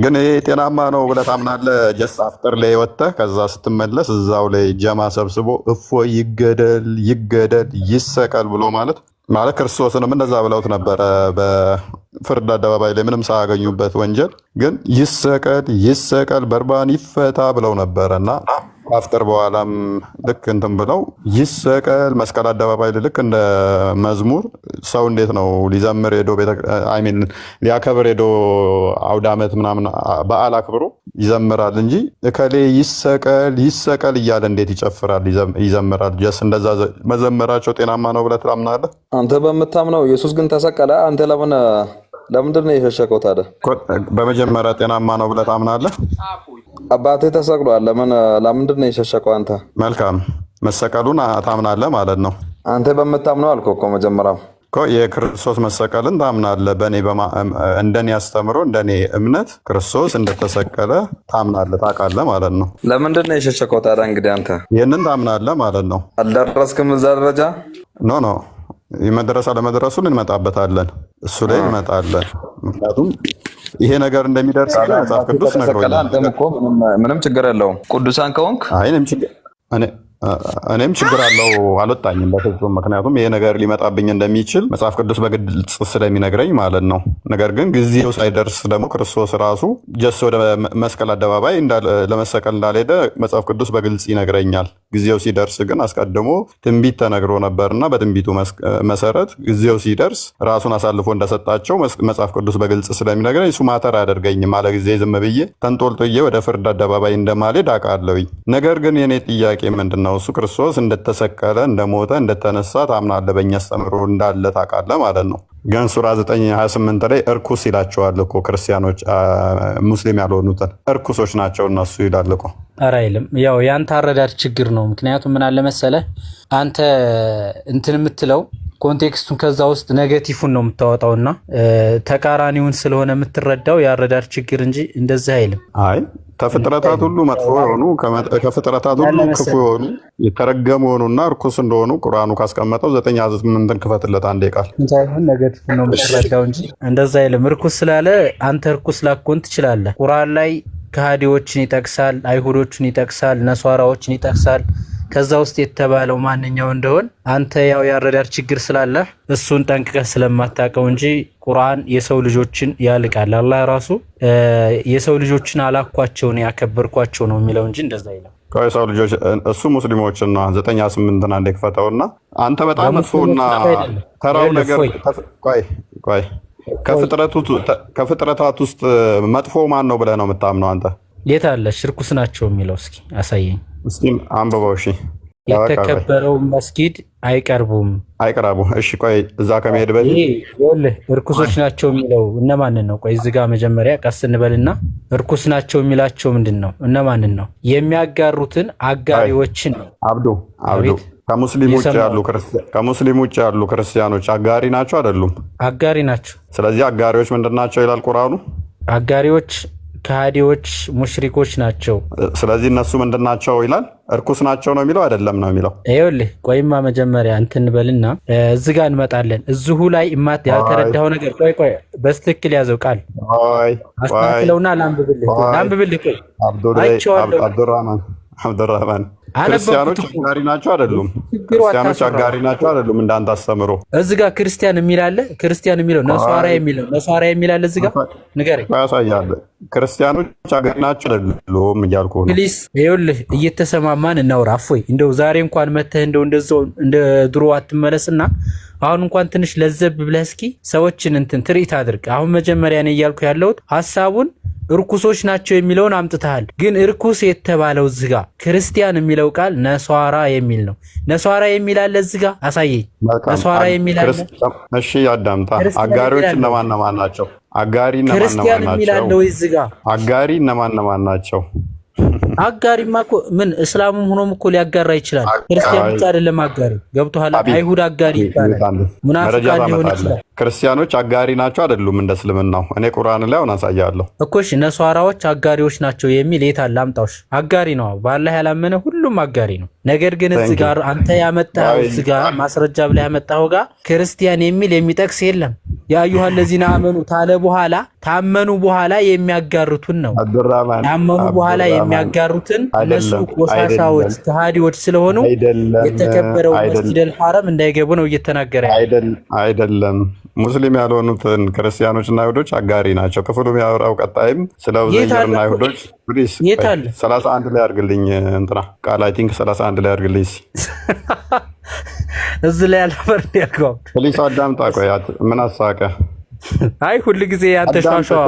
ግን ይሄ ጤናማ ነው ብለህ ታምናለህ? ጀስት አፍጥር ላይ ወጥተህ ከዛ ስትመለስ እዛው ላይ ጀማ ሰብስቦ እፎይ ይገደል ይገደል ይሰቀል ብሎ ማለት ክርስቶስንም እንደዛ ብለውት ነበረ። በፍርድ አደባባይ ላይ ምንም ሳያገኙበት ወንጀል ግን ይሰቀል ይሰቀል በርባን ይፈታ ብለው ነበረ እና አፍጥር በኋላም ልክ እንትን ብለው ይሰቀል መስቀል አደባባይ ልክ እንደ መዝሙር ሰው እንዴት ነው ሊዘምር ሄዶ ሊያከብር ሄዶ አውደ ዓመት ምናምን በዓል አክብሮ ይዘምራል እንጂ እከሌ ይሰቀል ይሰቀል እያለ እንዴት ይጨፍራል ይዘምራል? ጀስ እንደዛ መዘመራቸው ጤናማ ነው ብለህ ታምናለህ? አንተ በምታምነው ኢየሱስ ግን ተሰቀለ። አንተ ለምንድን ነው የሸሸከው ታዲያ? በመጀመሪያ ጤናማ ነው ብለህ ታምናለህ? አባቴ ተሰቅሏል። ለምንድን ነው የሸሸከው አንተ? መልካም መሰቀሉን ታምናለህ ማለት ነው። አንተ በምታምነው አልከው እኮ መጀመሪያው እኮ የክርስቶስ መሰቀልን ታምናለህ። እንደኔ አስተምሮ እንደኔ እምነት ክርስቶስ እንደተሰቀለ ታምናለህ ታውቃለህ ማለት ነው። ለምንድን ነው የሸሸከው ታዲያ? እንግዲህ አንተ ይህንን ታምናለህ ማለት ነው። አልደረስክም እዛ ደረጃ። ኖ የመድረስ አለመድረሱን እንመጣበታለን። እሱ ላይ እንመጣለን። ምክንያቱም ይሄ ነገር እንደሚደርስ መጽሐፍ ቅዱስ ነግሮኛል። አንተም እኮ ምንም ችግር የለውም ቅዱሳን ከሆንክ እኔም ችግር አለው አልወጣኝም በፍጹም። ምክንያቱም ይሄ ነገር ሊመጣብኝ እንደሚችል መጽሐፍ ቅዱስ በግልጽ ስለሚነግረኝ ማለት ነው። ነገር ግን ጊዜው ሳይደርስ ደግሞ ክርስቶስ ራሱ ወደ መስቀል አደባባይ ለመሰቀል እንዳልሄደ መጽሐፍ ቅዱስ በግልጽ ይነግረኛል። ጊዜው ሲደርስ ግን አስቀድሞ ትንቢት ተነግሮ ነበርና በትንቢቱ መሰረት ጊዜው ሲደርስ ራሱን አሳልፎ እንደሰጣቸው መጽሐፍ ቅዱስ በግልጽ ስለሚነግረኝ እሱ ማተር አያደርገኝም። አለ ጊዜ ዝም ብዬ ተንጦልጥዬ ወደ ፍርድ አደባባይ እንደማልሄድ አውቃለሁኝ። ነገር ግን የኔ ጥያቄ ምንድን ነው? እሱ ክርስቶስ እንደተሰቀለ እንደሞተ እንደተነሳ ታምናለህ? በእኛ አስተምሮ እንዳለ ታውቃለህ ማለት ነው። ግን ሱራ 9:28 ላይ እርኩስ ይላቸዋል እኮ ክርስቲያኖች ሙስሊም ያልሆኑትን እርኩሶች ናቸው እነሱ ይላል እኮ። ኧረ አይልም። ያው ያንተ አረዳድ ችግር ነው። ምክንያቱም ምን አለ መሰለህ አንተ እንትን የምትለው ኮንቴክስቱን ከዛ ውስጥ ኔጌቲቭን ነው የምታወጣውና ተቃራኒውን ስለሆነ የምትረዳው የአረዳድ ችግር እንጂ እንደዚህ አይልም። አይ ከፍጥረታት ሁሉ መጥፎ የሆኑ ከፍጥረታት ሁሉ ክፉ የሆኑ የተረገሙ የሆኑና እርኩስ እንደሆኑ ቁርአኑ ካስቀመጠው 9:8 ክፈትለት አንዴ ቃል ሳይሆን ኔጌቲቭ ነው የምትረዳው እንጂ እንደዛ አይልም። እርኩስ ስላለ አንተ እርኩስ ላኮን ትችላለህ። ቁርአን ላይ ከሃዲዎችን ይጠቅሳል፣ አይሁዶችን ይጠቅሳል፣ ነሷራዎችን ይጠቅሳል። ከዛ ውስጥ የተባለው ማንኛው እንደሆን አንተ ያው ያረዳር ችግር ስላለህ እሱን ጠንቅቀህ ስለማታውቀው እንጂ ቁርአን የሰው ልጆችን ያልቃል። አላህ ራሱ የሰው ልጆችን አላኳቸው ነው ያከበርኳቸው ነው የሚለው እንጂ እንደዛ አይልም። ከሰው ልጆች እሱ ሙስሊሞችና 9:8 አንዴ ክፈተውና አንተ በጣም መጥፎና ተራው ነገር ቆይ ከፍጥረታት ውስጥ መጥፎ ማን ነው ብለህ ነው የምታምነው አንተ? የት አለ እርኩስ ናቸው የሚለው? እስኪ አሳየኝ። እስኪ አንብበው። እሺ የተከበረው መስጊድ አይቀርቡም። እሺ ቆይ እዛ ከመሄድ በፊት ይኸውልህ እርኩሶች ናቸው የሚለው እነማንን ነው? ቆይ እዚህ ጋር መጀመሪያ ቀስ እንበልና እርኩስ ናቸው የሚላቸው ምንድን ነው? እነማንን ነው? የሚያጋሩትን አጋሪዎችን ነው። አብዱ ከሙስሊም ውጭ ያሉ ክርስቲያኖች አጋሪ ናቸው አይደሉም? አጋሪ ናቸው። ስለዚህ አጋሪዎች ምንድን ናቸው ይላል ቁርአኑ? አጋሪዎች ከሃዲዎች ሙሽሪኮች ናቸው። ስለዚህ እነሱ ምንድን ናቸው ይላል? እርኩስ ናቸው ነው የሚለው አይደለም ነው የሚለው? ይኸውልህ ቆይማ መጀመሪያ እንትን በልና እዚህ ጋር እንመጣለን። እዚሁ ላይ ያልተረዳኸው ነገር ቆይ በስትክክል ያዘው ቃል አስተካክለውና ላንብብልህ። ቆይ አብዱራህማን ክርስቲያኖች አጋሪ ናቸው አይደሉም? ክርስቲያኖች አጋሪ ናቸው አይደሉም? እንዳንተ አስተምሮ እዚህ ጋር ክርስቲያን የሚል አለ። ክርስቲያን የሚለው ነሷራ የሚል አለ። እዚህ ጋር ንገረኝ ያሳያል። ክርስቲያኖች አጋሪ ናቸው አይደሉም እያልኩ ነው። ፕሊስ ይኸውልህ እየተሰማማን እናውራ። እፎይ እንደው ዛሬ እንኳን መተህ እንደው እንደ ድሮ አትመለስና አሁን እንኳን ትንሽ ለዘብ ብለህ እስኪ ሰዎችን ትርኢት አድርግ። አሁን መጀመሪያ ነው እያልኩ ያለሁት ሐሳቡን እርኩሶች ናቸው የሚለውን አምጥተሃል። ግን እርኩስ የተባለው እዚህ ጋር ክርስቲያን የሚለው ቃል ነሷራ የሚል ነው። ነሷራ የሚል አለ እዚህ ጋር አሳየኝ። ነሷራ የሚል አለ። እሺ አዳምጣ። አጋሪዎች እነማን ናቸው? አጋሪ ክርስቲያን የሚል አለ ወይ እዚህ ጋር? አጋሪ እነማን ናቸው? አጋሪማ እኮ ምን እስላሙም ሆኖም እኮ ሊያጋራ ይችላል። ክርስቲያን ብቻ አይደለም አጋሪ። ገብቶሃል? አይሁድ አጋሪ ይባላል። ሙናፊቃን ሊሆን ይችላል። ክርስቲያኖች አጋሪ ናቸው አይደሉም? እንደ እስልምናው እኔ ቁርአን ላይ አሁን አሳያለሁ እኮ። እሺ ነሷራዎች አጋሪዎች ናቸው የሚል የት አለ? አምጣውሽ። አጋሪ ነው በአላህ ያላመነ ሁሉም አጋሪ ነው። ነገር ግን እዚህ ጋር አንተ ያመጣኸው እዚህ ጋር ማስረጃ ብለህ ያመጣኸው ጋር ክርስቲያን የሚል የሚጠቅስ የለም። የአዩሃ ለዚና አመኑ ታለ በኋላ ታመኑ በኋላ የሚያጋሩትን ነው። ታመኑ በኋላ የሚያጋሩትን እነሱ ቆሻሻዎች ከሃዲዎች ስለሆኑ የተከበረው መስጂደል ሐረም እንዳይገቡ ነው እየተናገረ አይደለም። ሙስሊም ያልሆኑትን ክርስቲያኖችና አይሁዶች አጋሪ ናቸው። ክፍሉ የሚያወራው ቀጣይም ስለ ኡዘይርና አይሁዶች ፕሊስ 31 ላይ አድርግልኝ እንትና ቃል አይ ቲንክ 31 ላይ አድርግልኝ እዚህ ላይ አልፈር ያልከው ፕሊስ አዳምጣ። ቆያት ምን አሳቀ? አይ ሁሉ ጊዜ አንተ ሻሻው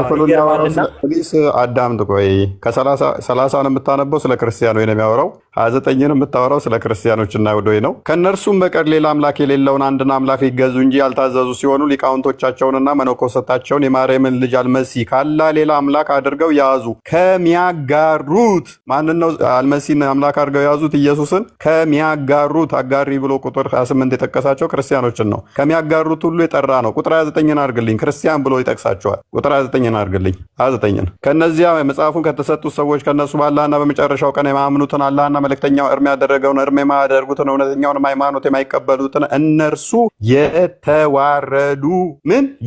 ፕሊስ አዳምጥ። ቆይ ከ30 ነው የምታነበው ስለ ክርስቲያኖ ነው የሚያወራው። 29 ነው የምታወራው ስለ ክርስቲያኖችና አይሁዶች ነው። ከነርሱም በቀር ሌላ አምላክ የሌለውን አንድን አምላክ ሊገዙ እንጂ ያልታዘዙ ሲሆኑ ሊቃውንቶቻቸውንና መነኮሳታቸውን የማርያምን ልጅ አልመሲህ ካላ ሌላ አምላክ አድርገው ያዙ። ከሚያጋሩት ማንን ነው አልመሲህን አምላክ አድርገው ያዙት? ኢየሱስን ከሚያጋሩት አጋሪ ብሎ ቁጥር 28 የጠቀሳቸው ክርስቲያኖችን ነው። ከሚያጋሩት ሁሉ የጠራ ነው። ቁጥር 29ን አድርግልኝ። ክርስቲያን ብሎ ይጠቅሳቸዋል። ቁጥር 29ን አድርግልኝ። 29ን ከነዚያ መጽሐፉን ከተሰጡት ሰዎች ከነሱ በአላህና በመጨረሻው ቀን የማያምኑትን አላህና መልእክተኛው እርም ያደረገውን እርም የማያደርጉትን እውነተኛውን ሃይማኖት የማይቀበሉትን እነርሱ የተዋረዱ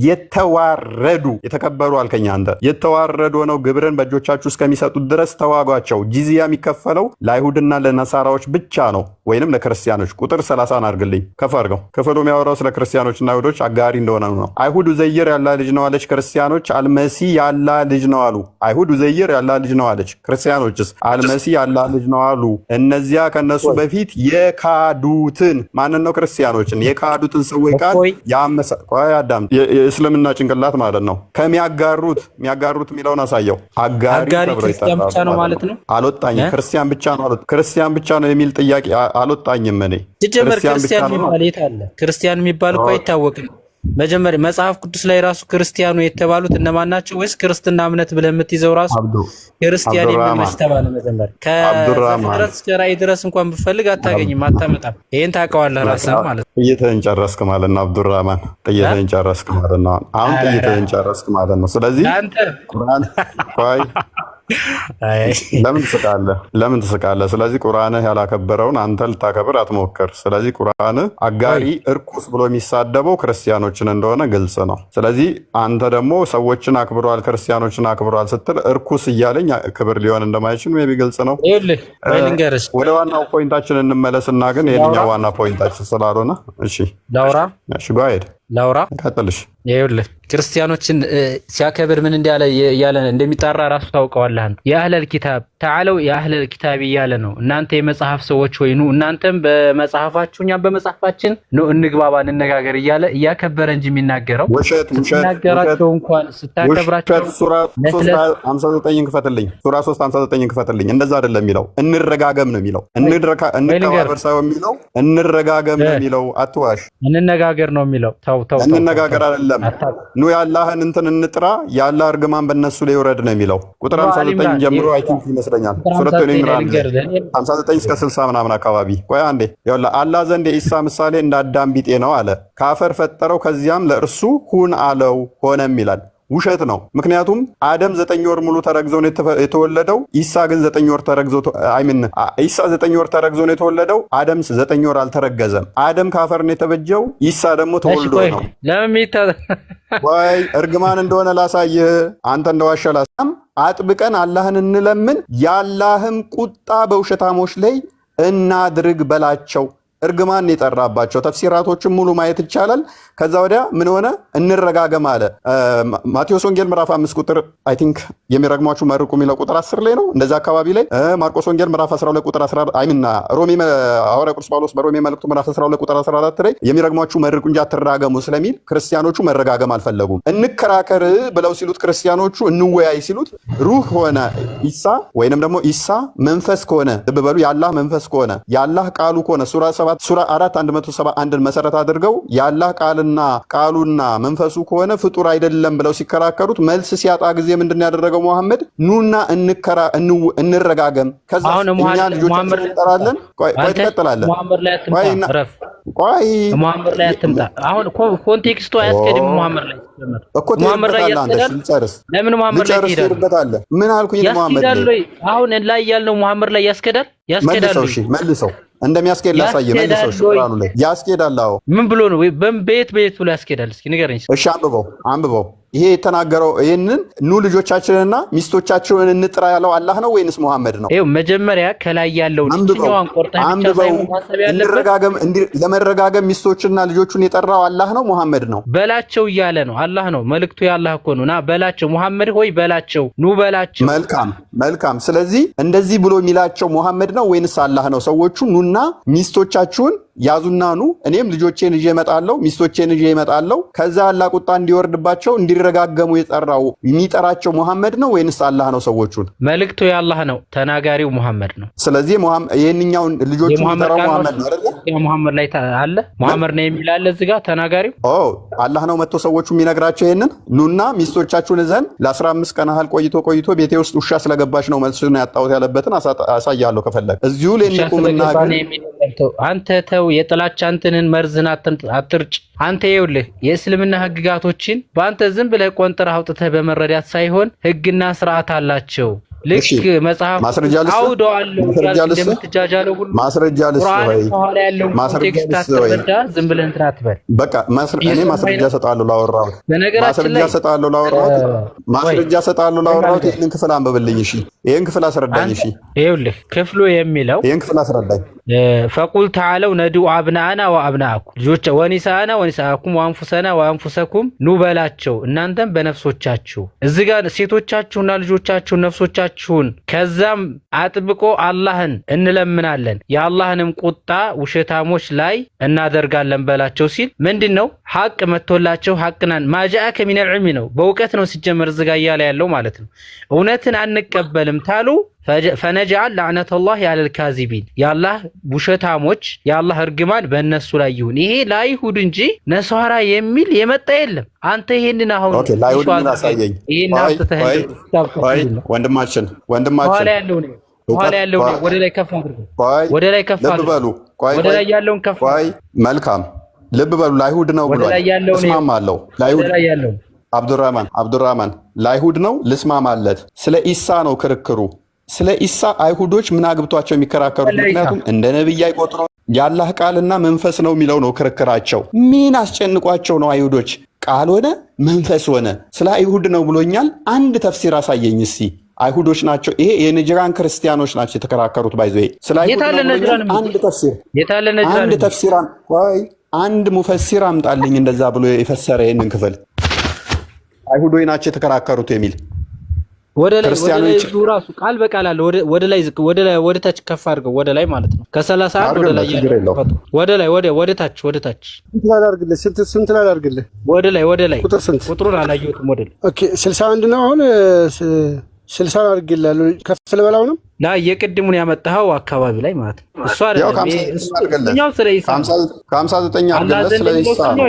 የተዋረዱ የተከበሩ አልከኛ አንተ የተዋረዱ ሆነው ግብርን በእጆቻችሁ እስከሚሰጡት ድረስ ተዋጓቸው። ጂዚያ የሚከፈለው ለአይሁድና ለነሳራዎች ብቻ ነው ወይንም ለክርስቲያኖች። ቁጥር 30 አድርግልኝ። ከፍ አድርገው። ክፍሉ የሚያወራው ስለ ክርስቲያኖችና አይሁዶች አጋሪ እንደሆነ ነው። አይሁድ ኡዘይር ያላ ልጅ ነው አለች። ክርስቲያኖች አልመሲህ ያላ ልጅ ነው አሉ። አይሁድ ኡዘይር ያላ ልጅ ነው አለች። ክርስቲያኖችስ አልመሲህ ያላ ልጅ ነው አሉ። እነዚያ ከነሱ በፊት የካዱትን ማንን ነው? ክርስቲያኖችን የካዱትን ሰዎች ቃል ያዳም የእስልምና ጭንቅላት ማለት ነው። ከሚያጋሩት የሚያጋሩት የሚለውን አሳየው። አጋሪ ክርስቲያን ብቻ ነው ማለት ነው። አልወጣኝም። ክርስቲያን ብቻ ነው ክርስቲያን ብቻ ነው የሚል ጥያቄ አልወጣኝም። እኔ ክርስቲያን የሚባል የት አለ? ክርስቲያን የሚባል እኮ አይታወቅም። መጀመሪያ መጽሐፍ ቅዱስ ላይ ራሱ ክርስቲያኑ የተባሉት እነማን ናቸው? ወይስ ክርስትና እምነት ብለህ የምትይዘው ራሱ ክርስቲያን የሚመች ተባለ? መጀመሪያ ከፍጥረት እስከ ራእይ ድረስ እንኳን ብፈልግ አታገኝም፣ አታመጣም። ይሄን ታውቀዋለህ ራስህ ማለት ነው። ጥይትህን ጨረስክ ማለት ነው አብዱራህማን፣ ጥይትህን ጨረስክ ማለት ነው። አሁን ጥይትህን ጨረስክ ማለት ነው። ስለዚህ ቁርአን ቆይ ለምን ትስቃለህ? ስለዚህ ቁርአንህ ያላከበረውን አንተ ልታከብር አትሞክር። ስለዚህ ቁርአንህ አጋሪ እርኩስ ብሎ የሚሳደበው ክርስቲያኖችን እንደሆነ ግልጽ ነው። ስለዚህ አንተ ደግሞ ሰዎችን አክብሯል ክርስቲያኖችን አክብሯል ስትል እርኩስ እያለኝ ክብር ሊሆን እንደማይችል ሜይ ቢ ግልጽ ነው። ወደ ዋናው ፖይንታችን እንመለስና ግን የኛው ዋና ፖይንታችን ስላልሆነ እሺ ላውራ። እሺ ጋይድ ላውራ ቀጥልሽ። ይኸውልህ ክርስቲያኖችን ሲያከብር ምን እንዳለ እያለ እንደሚጣራ ራሱ ታውቀዋለህ። የአህለል ኪታብ ተዓለው የአህለል ኪታብ እያለ ነው። እናንተ የመጽሐፍ ሰዎች ሆይ ኑ እናንተም በመጽሐፋችሁ እኛም በመጽሐፋችን ነው እንግባባ እንነጋገር እያለ እያከበረ እንጂ የሚናገረው ሲናገራቸው እንኳን ስታከብራቸው ሱራ 3:59 ክፈትልኝ። ሱራ 3:59 ክፈትልኝ። እንደዛ አይደለም የሚለው እንረጋገም ነው የሚለው። እንከባበር ሳይሆን የሚለው እንረጋገም ነው የሚለው። አትዋሽ። እንነጋገር ነው የሚለው። እንነጋገር አይደለም። ኑ ያላህን እንትን እንጥራ ያላህ እርግማን በእነሱ ላይ ይውረድ ነው የሚለው። ቁጥር 59 ጀምሮ አይ ቲንክ ይመስለኛል ሱረቱ ኢምራን 59 እስከ 60 ምናምን አካባቢ። ቆይ አንዴ ያላ አላህ ዘንድ የኢሳ ምሳሌ እንደ አዳም ቢጤ ነው አለ። ከአፈር ፈጠረው ከዚያም ለእርሱ ሁን አለው ሆነም ይላል። ውሸት ነው። ምክንያቱም አደም 9 ወር ሙሉ ተረግዞ ነው የተወለደው። ኢሳ ግን 9 ወር ተረግዞ ኢሳ 9 ወር ተረግዞ ነው የተወለደው። አደም 9 ወር አልተረገዘም። አደም ካፈር ነው የተበጀው። ኢሳ ደግሞ ተወልዶ ነው። ወይ እርግማን እንደሆነ ላሳይህ። አንተ እንደዋሸ ላሳም አጥብቀን አላህን እንለምን የአላህም ቁጣ በውሸታሞች ላይ እናድርግ በላቸው። እርግማን የጠራባቸው ተፍሲራቶችን ሙሉ ማየት ይቻላል። ከዛ ወዲያ ምን ሆነ? እንረጋገም አለ። ማቴዎስ ወንጌል ምዕራፍ 5 ቁጥር አይ ቲንክ የሚረግሟችሁ መርቁ የሚለው ቁጥር 10 ላይ ነው እንደዛ አካባቢ ላይ። ማርቆስ ወንጌል ምዕራፍ 12 ቁጥር 14 አይምና ሮሜ ሐዋርያ ቅዱስ ጳውሎስ በሮሜ መልእክቱ ምዕራፍ 12 ቁጥር 14 ላይ የሚረግሟችሁ መርቁ እንጂ አትራገሙ ስለሚል ክርስቲያኖቹ መረጋገም አልፈለጉም። እንከራከር ብለው ሲሉት ክርስቲያኖቹ እንወያይ ሲሉት ሩህ ሆነ ኢሳ ወይንም ደግሞ ኢሳ መንፈስ ከሆነ ልብ በሉ የአላህ መንፈስ ከሆነ የአላህ ቃሉ ከሆነ ሱራ 4:171 መሰረት አድርገው የአላህ ቃሉና መንፈሱ ከሆነ ፍጡር አይደለም ብለው ሲከራከሩት መልስ ሲያጣ ጊዜ ምንድን ያደረገው መሐመድ ኑና እንረጋገም። ከዛ እኛ ልጆቻችን እንጠራለን። ቆይ ትቀጥላለህ። መሐመድ ላይ አትምጣ። አሁን ኮንቴክስቱ አያስቀድም። መሐመድ ላይ እኮ ትጨርስ። ለምን መሐመድ ላይ ትሄዳለህ? ምን አልኩኝ? መሐመድ አሁን ላይ ያልነው መሐመድ ላይ ያስከዳል። መልሰው እንደሚያስኬድ ላሳየ መልሶ ቁርአኑ ላይ ያስኬዳል። አዎ ምን ብሎ ነው? በየት ብሎ ያስኬዳል? እስኪ ንገረኝ። እሺ አንብበው። ይሄ የተናገረው ይሄንን ኑ ልጆቻችንና ሚስቶቻችንን እንጥራ ያለው አላህ ነው ወይንስ ሙሐመድ ነው? ይኸው መጀመሪያ ከላይ ያለው ልጅኛዋን ቆርጠህ ብቻ ሳይሆን ማሰብ ያለበት ለመረጋገም ሚስቶችና ልጆቹን የጠራው አላህ ነው ሙሐመድ ነው? በላቸው እያለ ነው። አላህ ነው፣ መልእክቱ ያላህ እኮ ነው። ና በላቸው፣ ሙሐመድ ሆይ በላቸው፣ ኑ በላቸው። መልካም። ስለዚህ እንደዚህ ብሎ የሚላቸው ሙሐመድ ነው ወይንስ አላህ ነው? ሰዎቹ ኑና ሚስቶቻችሁን ያዙና ኑ፣ እኔም ልጆቼን ይዤ እመጣለሁ፣ ሚስቶቼን ይዤ እመጣለሁ፣ ከዛ አላህ ቁጣ እንዲወርድባቸው እንዲረጋገሙ የሚጠራቸው ሙሐመድ ነው ወይንስ አላህ ነው? ሰዎቹን መልእክቱ ያላህ ነው፣ ተናጋሪው ሙሐመድ ነው። ስለዚህ ይሄንኛው ልጆቹን የሚጠራው ሙሐመድ ነው አይደል? ሙሐመድ ላይ አለ፣ ሙሐመድ ነው የሚል አለ እዚህ ጋር ተናጋሪው። አላህ ነው መጥቶ ሰዎቹ የሚነግራቸው ይሄንን ኑና ሚስቶቻችሁን እዘን ለ15 ቀን ያህል ቆይቶ ቤቴ ውስጥ ውሻ ስለገባች ነው መልስ ነው ያጣሁት ያለበትን አሳያለሁ ከፈለግ እዚሁ ለነቁምና አንተ ተው የጥላቻ እንትንን መርዝን አትርጭ። አንተ ይኸውልህ የእስልምና ህግጋቶችን በአንተ ዝም ብለህ ቆንጥረህ አውጥተህ በመረዳት ሳይሆን ህግና ስርዓት አላቸው። ልክ መጽሐፍ አውደዋለሁ እንደምትጃጃለው ሁሉ ማስረጃ ልስጥህ በኋላ ያለው ኮንቴክስት አትረዳ። ዝም ብለህ እንትን አትበል። በቃ እኔ ማስረጃ ሰጣለሁ ላወራሁት ማስረጃ ሰጣለሁ ላወራሁት። ይሄን ክፍል አንብብልኝ እሺ። ይሄን ክፍል አስረዳኝ እሺ። ይኸውልህ ክፍሉ የሚለው ይሄን ክፍል አስረዳኝ። ፈቁል ተዓለው ነዱ አብናአና ወአብናአኩም ልጆች ወኒሳአና ወኒሳአኩም ወአንፉሰና ወአንፉሰኩም ኑ በላቸው እናንተም በነፍሶቻችሁ። እዚህ ጋር ሴቶቻችሁና ልጆቻችሁ ነፍሶቻችሁን ከዛም አጥብቆ አላህን እንለምናለን የአላህንም ቁጣ ውሸታሞች ላይ እናደርጋለን በላቸው ሲል ምንድነው? ሐቅ መጥቶላቸው ሐቅናን ማጃአከ ሚነል ዒልሚ ነው፣ በእውቀት ነው ሲጀመር እዚህ ጋር እያለ ያለው ማለት ነው። እውነትን አንቀበልም ታሉ ፈነጅዐል ለዕነተላሂ ዐለል ካዚቢን የአላህ ውሸታሞች የአላህ እርግማን በእነሱ ላይ ይሁን። ይሄ ለአይሁድ እንጂ ነሷራ የሚል የመጣ የለም። አንተ ይሄንን አሁን ለአይሁድ ምን አሳየኝ? ወንድማችን ኋላ ያለው ነው። ወደ ላይ ከፍ አድርገው፣ ወደ ላይ ከፍ አድርገው፣ ወደ ላይ ያለውን ከፍ። መልካም ልብ በሉ። ለአይሁድ ነው ብሏል። እስማማለሁ። ለአይሁድ አብዱራህማን ለአይሁድ ነው ልስማማለት። ስለ ኢሳ ነው ክርክሩ። ስለ ኢሳ አይሁዶች ምን አግብቷቸው የሚከራከሩት? ምክንያቱም እንደ ነብይ አይቆጥሩ የአላህ ቃልና መንፈስ ነው የሚለው ነው ክርክራቸው። ምን አስጨንቋቸው ነው አይሁዶች? ቃል ሆነ መንፈስ ሆነ ስለ አይሁድ ነው ብሎኛል። አንድ ተፍሲር አሳየኝ እስቲ። አይሁዶች ናቸው። ይሄ የነጅራን ክርስቲያኖች ናቸው የተከራከሩት። ባይዘ ስለ አይሁድ ነው አንድ ተፍሲር አንድ ሙፈሲር አምጣልኝ እንደዛ ብሎ የፈሰረ ይሄንን ክፍል አይሁዶች ናቸው የተከራከሩት የሚል ወደ ላይ ራሱ ቃል በቃል አለ። ወደ ታች ከፍ አድርገው ወደ ላይ ማለት ነው። ከ31 ወደ ላይ ወደ ታች ስንት ላድርግልህ? ስንት ላድርግልህ? ወደ ላይ ቁጥሩን አላየሁትም። ወደ ላይ ኦኬ 61 ነው። አሁን 60 አድርግልህ። ከፍ ልበላው ነው ላ የቅድሙን ያመጣኸው አካባቢ ላይ ማለት ነው። እሱ አይደለም እኛው ስለ ኢሳ 59 አድርግልህ። ስለ ኢሳ ነው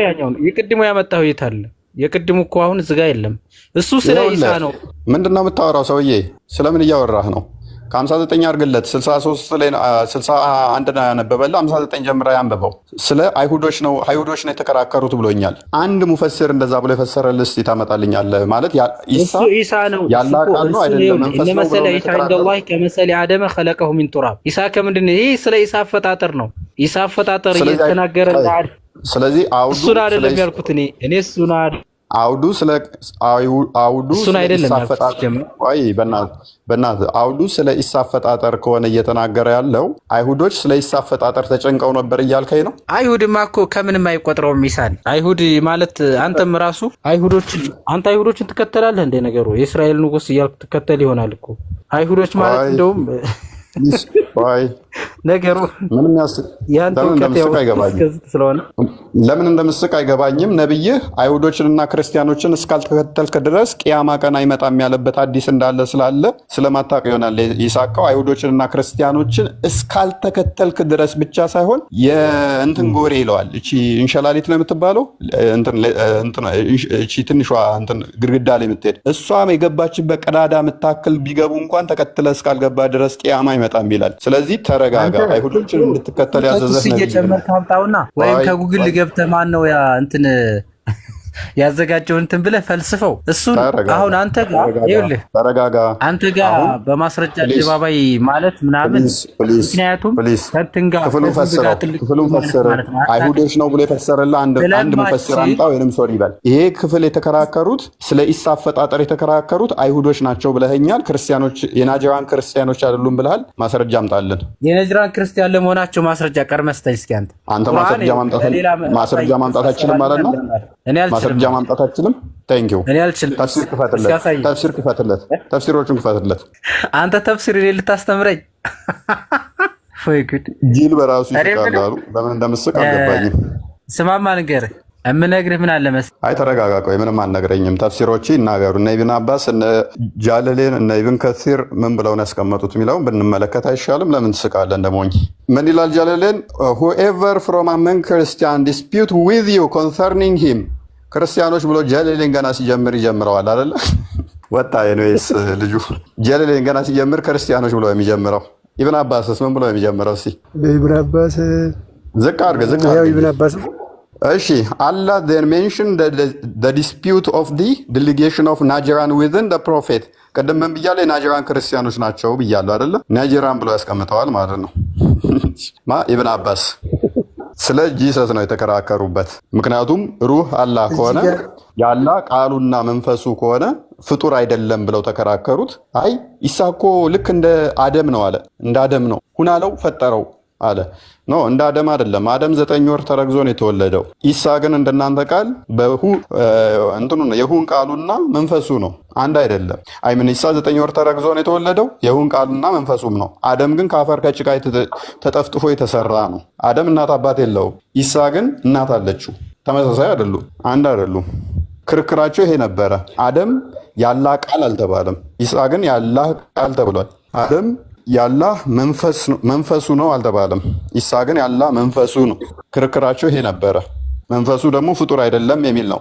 የቅድሙ ያመጣኸው የት አለ? የቅድሙ እኮ አሁን እዚህ ጋር የለም። እሱ ስለ ኢሳ ነው። ምንድነው የምታወራው ሰውዬ? ስለምን እያወራህ ነው? ከ59 አድርግለት። 63 ላይ 61 ነው ያነበበልህ። 59 ጀምራ ያንበበው። ስለ አይሁዶች ነው የተከራከሩት ብሎኛል። አንድ ሙፈሲር እንደዛ ብሎ የፈሰረልህ እስቲ ታመጣልኛለህ? ማለት ኢሳ ነው ያላህ ቃል ነው አይደለም መንፈስ ነው ብሎ ኢሳ እንደላህ ከመሰለ አደም خلقه من تراب። ኢሳ ከምንድን ነው? ይሄ ስለ ኢሳ አፈጣጠር ነው። ኢሳ አፈጣጠር እየተናገረ አይደል? ስለዚህ እሱን አይደለም ያልኩት እኔ እሱን አውዱ አውዱ ስለ ኢሳ አፈጣጠር ከሆነ እየተናገረ ያለው አይሁዶች ስለ ኢሳ አፈጣጠር ተጨንቀው ነበር እያልከኝ ነው? አይሁድማ እኮ ከምንም አይቆጥረውም ኢሳን። አይሁድ ማለት አንተም ራሱ አይሁዶችን ትከተላለህ እንደ ነገሩ የእስራኤል ንጉስ እያልክ ትከተል ይሆናል እኮ። አይሁዶች ማለት እንደውም ነገሩ ምንም ለምን እንደምስቅ አይገባኝም። ነብይህ አይሁዶችንና ክርስቲያኖችን እስካልተከተልክ ድረስ ቅያማ ቀን አይመጣም ያለበት አዲስ እንዳለ ስለማታውቅ ይሆናል ይሳቀው። አይሁዶችንና ክርስቲያኖችን እስካልተከተልክ ድረስ ብቻ ሳይሆን የእንትን ጎሬ ይለዋል። እቺ እንሸላሊት ነው የምትባለው እቺ ትንሿ እንትን ግድግዳ ላይ የምትሄድ እሷ የገባችበት ቀዳዳ የምታክል ቢገቡ እንኳን ተከትለ እስካልገባ ድረስ ቅያማ አይመጣም ይላል። ስለዚህ ተረጋጋ። አይሁዶችን እንድትከተል ያዘዘህ ነው። እየጨመርክ አምጣውና ወይም ከጉግል ገብተህ ማን ነው ያ እንትን ያዘጋጀውን እንትን ብለህ ፈልስፈው እሱን አሁን አንተ ጋር ይኸውልህ፣ ተረጋጋ። አንተ ጋር በማስረጃ አደባባይ ማለት ምናምን ምክንያቱም ከእንትን ጋር ክፍሉን ፈስር አይሁዶች ነው ብሎ የፈሰረልህ አንድ መፈስር አምጣ ወይንም ሶሪ ይበል። ይሄ ክፍል የተከራከሩት ስለ ኢሳ አፈጣጠር የተከራከሩት አይሁዶች ናቸው ብለኸኛል። ክርስቲያኖች የናጅራን ክርስቲያኖች አይደሉም ብለሃል። ማስረጃ አምጣልን። የናጅራን ክርስቲያን ለመሆናቸው ማስረጃ ቀርመህ ስጠኝ እስኪ። አንተ ማስረጃ ማምጣት አችልም ማለት ነው። ማስረጃ ማምጣት አችልም። ቴንኪው። እኔ አልችልም። ተፍሲር ክፈትለት። ተፍሲሮቹን ክፈትለት። አንተ ተፍሲር እኔ ልታስተምረኝ? ወይ ጉድ! ጂል በራሱ ይስቃል አሉ። ለምን እንደምስቅ አልገባኝም። ስማማ ንገርህ የምነግርህ ምን አለ መሰለህ። አይ ተረጋጋ። ቆይ ምንም አልነግረኝም። ተፍሲሮች ይናገሩ። እነ ኢብን አባስ እነ ጃለሌን እነ ኢብን ከሲር ምን ብለውን ያስቀመጡት የሚለውን ብንመለከት አይሻልም? ለምን ትስቃለህ እንደሞኝ? ምን ይላል ጃለሌን? whoever from among Christian dispute with you concerning him ክርስቲያኖች ብሎ ጃለሌን ገና ሲጀምር ይጀምረዋል አይደለ? ወጣ የነስ ልጁ ጃለሌን ገና ሲጀምር ክርስቲያኖች ብሎ የሚጀምረው። ኢብን አባስስ ምን ብሎ የሚጀምረው? እስኪ ኢብን አባስ ዝቅ አድርገህ ኢብን አባስ እሺ Allah then mentioned the dispute of the delegation of Najran within the prophet ቀደም ምን ብያለሁ? የናጅራን ክርስቲያኖች ናቸው ብያለሁ አይደለ? ናጅራን ብሎ ያስቀምጠዋል ማለት ነው። ኢብን አባስ ስለ ጂሰስ ነው የተከራከሩበት። ምክንያቱም ሩህ አላህ ከሆነ የአላህ ቃሉና መንፈሱ ከሆነ ፍጡር አይደለም ብለው ተከራከሩት። አይ ኢሳ እኮ ልክ እንደ አደም ነው አለ። እንደ አደም ነው ሁናለው ፈጠረው አለ። ኖ እንደ አደም አይደለም። አደም 9 ወር ተረግዞ ነው የተወለደው። ኢሳ ግን እንደናንተ ቃል የሁን ቃሉና መንፈሱ ነው፣ አንድ አይደለም። አይምን ኢሳ 9 ወር ተረግዞ ነው የተወለደው፣ የሁን ቃሉና መንፈሱም ነው። አደም ግን ከአፈር ከጭቃ ተጠፍጥፎ የተሰራ ነው። አደም እናት አባት የለውም። ኢሳ ግን እናት አለችው። ተመሳሳይ አይደሉም፣ አንድ አይደሉም። ክርክራቸው ይሄ ነበረ። አደም ያላህ ቃል አልተባለም፣ ኢሳ ግን ያላህ ቃል ተብሏል። አደም ያላህ መንፈሱ ነው አልተባለም፣ ኢሳ ግን ያላህ መንፈሱ ነው። ክርክራቸው ይሄ ነበረ። መንፈሱ ደግሞ ፍጡር አይደለም የሚል ነው።